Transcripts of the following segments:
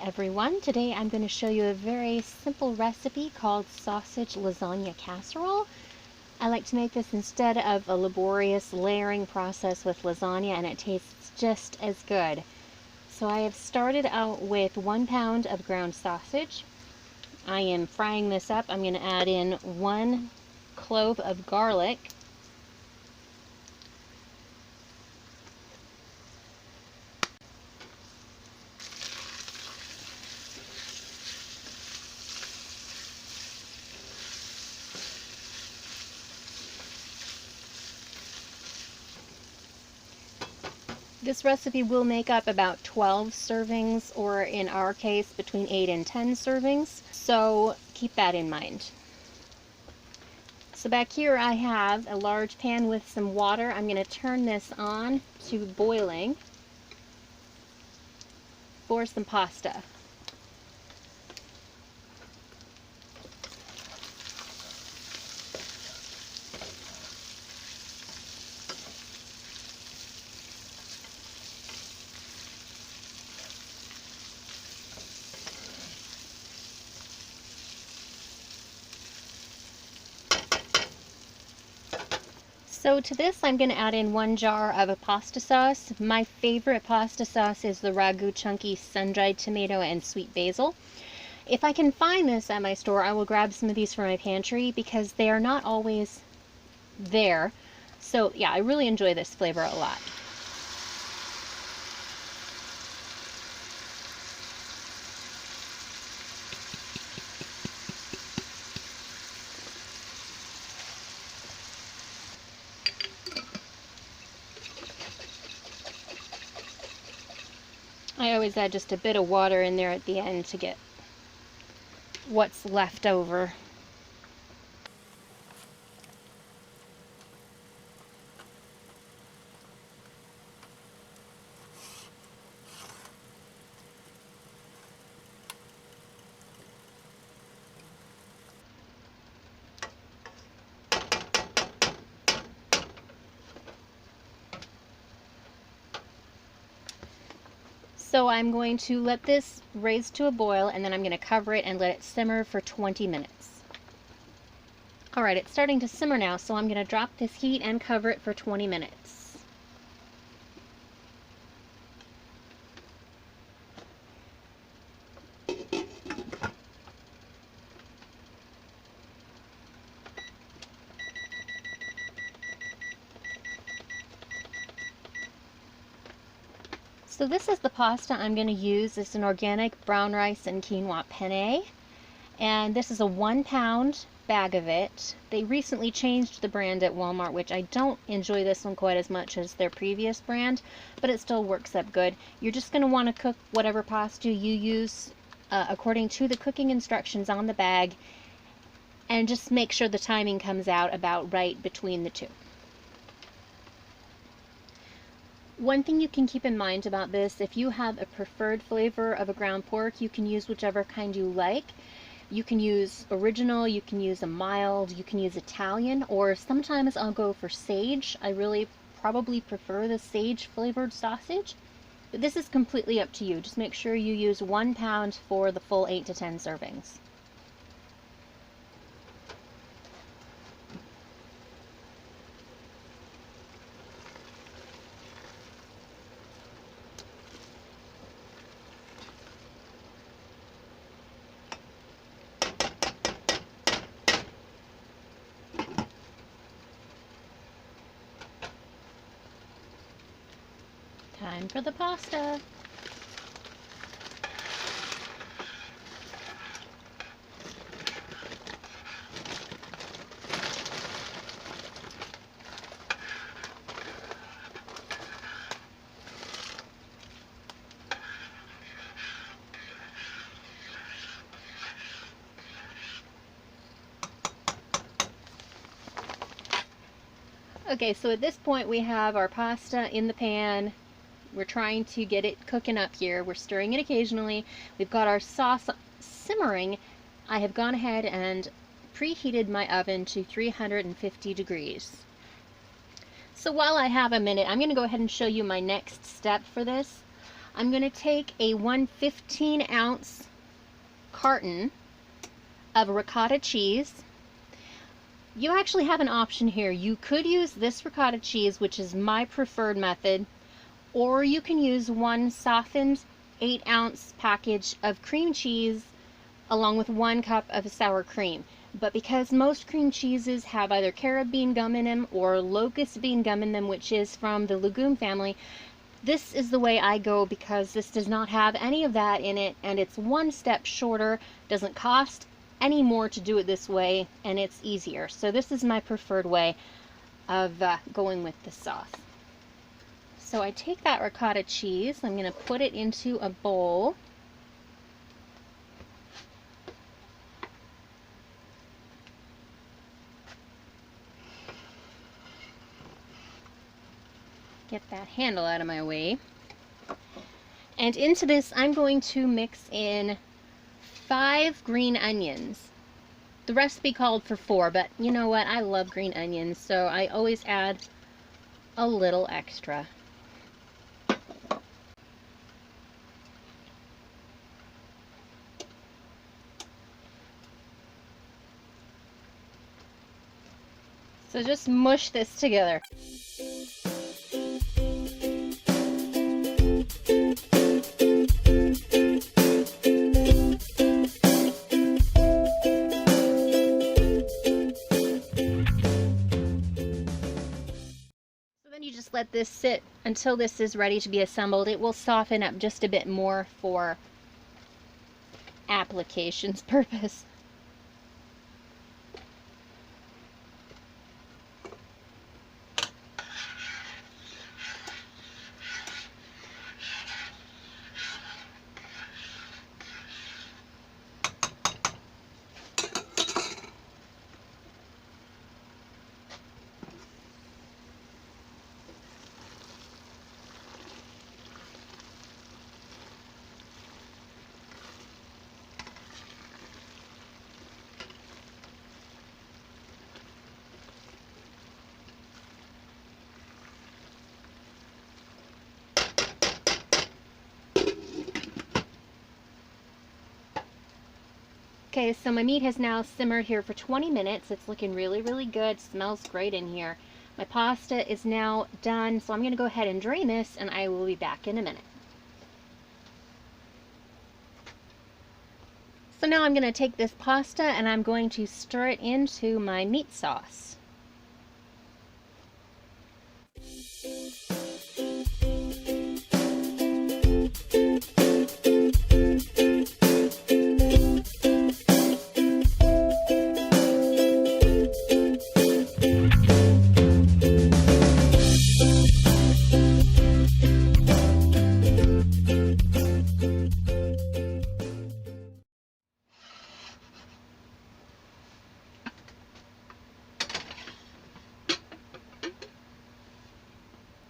everyone. Today I'm going to show you a very simple recipe called Sausage Lasagna Casserole. I like to make this instead of a laborious layering process with lasagna, and it tastes just as good. So I have started out with 1 pound of ground sausage. I am frying this up. I'm going to add in 1 clove of garlic, This recipe will make up about 12 servings, or in our case, between 8 and 10 servings. So keep that in mind. So back here I have a large pan with some water. I'm going to turn this on to boiling for some pasta. So to this I'm going to add in 1 jar of a pasta sauce. My favorite pasta sauce is the Ragu Chunky sun-dried tomato and sweet basil. If I can find this at my store, I will grab some of these from my pantry because they are not always there. So yeah, I really enjoy this flavor a lot. I always add just a bit of water in there at the end to get what's left over. So I'm going to let this raise to a boil, and then I'm going to cover it and let it simmer for 20 minutes. Alright, it's starting to simmer now, so I'm going to drop this heat and cover it for 20 minutes. So this is the pasta I'm going to use. It's an organic brown rice and quinoa penne, and this is a 1 pound bag of it. They recently changed the brand at Walmart, which I don't enjoy this one quite as much as their previous brand, but it still works up good. You're just going to want to cook whatever pasta you use according to the cooking instructions on the bag, and just make sure the timing comes out about right between the two. One thing you can keep in mind about this, if you have a preferred flavor of a ground pork, you can use whichever kind you like. You can use original, you can use a mild, you can use Italian, or sometimes I'll go for sage. I really probably prefer the sage flavored sausage. But this is completely up to you. Just make sure you use 1 pound for the full 8 to 10 servings. Time for the pasta. Okay, so at this point we have our pasta in the pan. We're trying to get it cooking up here. We're stirring it occasionally. We've got our sauce simmering. I have gone ahead and preheated my oven to 350 degrees. So while I have a minute, I'm going to go ahead and show you my next step for this. I'm going to take a 115-ounce carton of ricotta cheese. You actually have an option here. You could use this ricotta cheese, which is my preferred method, or you can use one softened 8-ounce package of cream cheese along with 1 cup of sour cream. But because most cream cheeses have either carob bean gum in them or locust bean gum in them, which is from the legume family, this is the way I go because this does not have any of that in it, and it's one step shorter, doesn't cost any more to do it this way, and it's easier. So this is my preferred way of going with the sauce. So I take that ricotta cheese, I'm going to put it into a bowl. Get that handle out of my way. And into this, I'm going to mix in 5 green onions. The recipe called for 4, but you know what? I love green onions, so I always add a little extra. So just mush this together. You just let this sit until this is ready to be assembled. It will soften up just a bit more for application's purpose. Okay, so my meat has now simmered here for 20 minutes. It's looking really, really good. Smells great in here. My pasta is now done, so I'm going to go ahead and drain this, and I will be back in a minute. So now I'm going to take this pasta and I'm going to stir it into my meat sauce.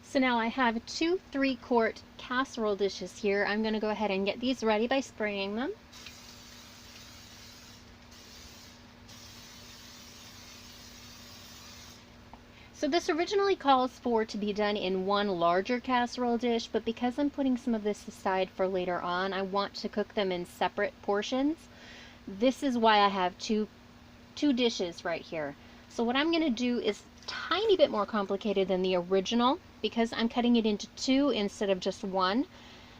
So now I have 2 3-quart casserole dishes here. I'm going to go ahead and get these ready by spraying them. So this originally calls for to be done in one larger casserole dish, but because I'm putting some of this aside for later on, I want to cook them in separate portions. This is why I have two dishes right here. So what I'm going to do is a tiny bit more complicated than the original because I'm cutting it into 2 instead of just 1.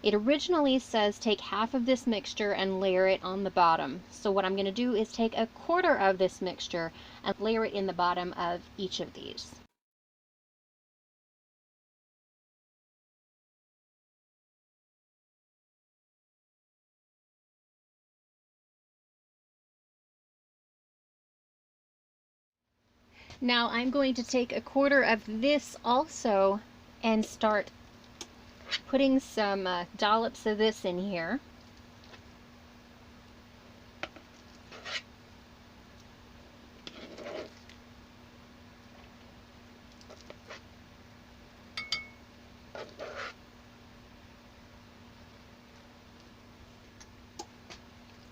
It originally says take half of this mixture and layer it on the bottom. So what I'm going to do is take 1/4 of this mixture and layer it in the bottom of each of these. Now I'm going to take 1/4 of this also and start putting some dollops of this in here.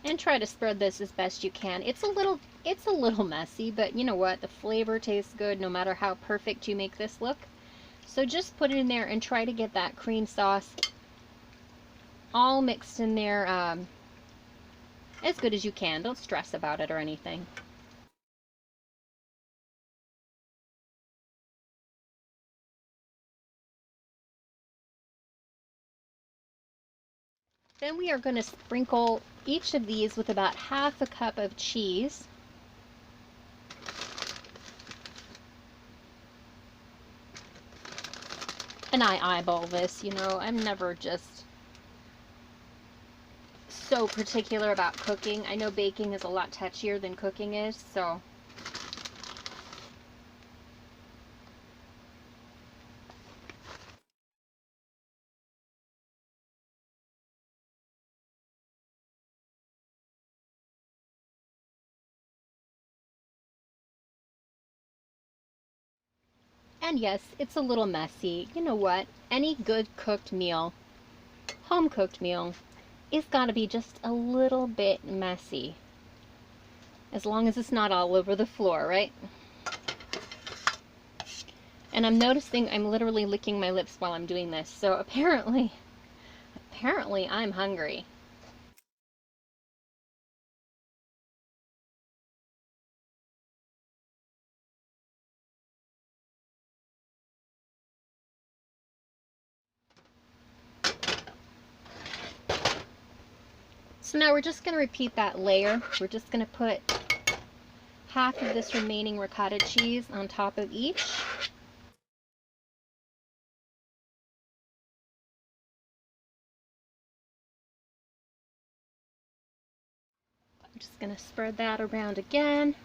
And try to spread this as best you can. It's a little messy, but you know what? The flavor tastes good no matter how perfect you make this look. So just put it in there and try to get that cream sauce all mixed in there as good as you can. Don't stress about it or anything. Then we are going to sprinkle each of these with about half a cup of cheese. And I eyeball this, you know, I'm never just so particular about cooking. I know baking is a lot touchier than cooking is, so. And yes, it's a little messy. You know what? Any good cooked meal, home cooked meal, is gotta be just a little bit messy. As long as it's not all over the floor, right? And I'm noticing I'm literally licking my lips while I'm doing this, so apparently I'm hungry. So now we're just going to repeat that layer. We're just going to put half of this remaining ricotta cheese on top of each. I'm just going to spread that around again.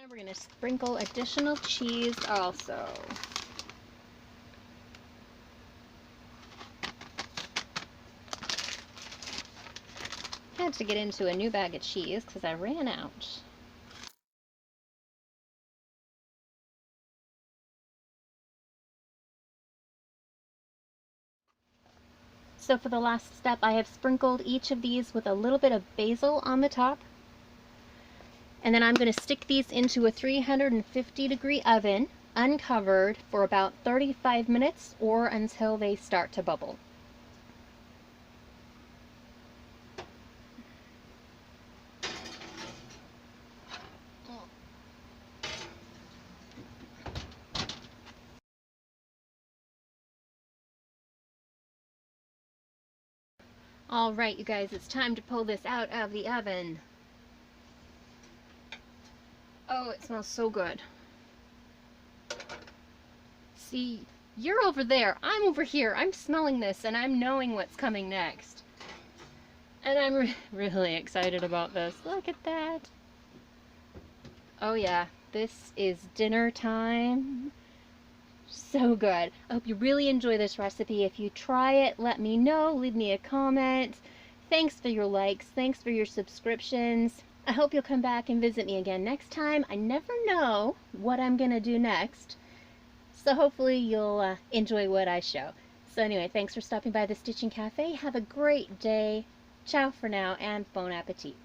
And we're going to sprinkle additional cheese also. I had to get into a new bag of cheese because I ran out. So for the last step, I have sprinkled each of these with a little bit of basil on the top. And then I'm going to stick these into a 350-degree oven, uncovered, for about 35 minutes or until they start to bubble. All right, you guys, it's time to pull this out of the oven. Oh, it smells so good. See, you're over there, I'm over here. I'm smelling this and I'm knowing what's coming next. And I'm really excited about this. Look at that. Oh yeah, this is dinner time. So good. I hope you really enjoy this recipe. If you try it, let me know. Leave me a comment. Thanks for your likes. Thanks for your subscriptions. I hope you'll come back and visit me again next time. I never know what I'm going to do next. So hopefully you'll enjoy what I show. So anyway, thanks for stopping by the Stitching Cafe. Have a great day. Ciao for now and bon appetit.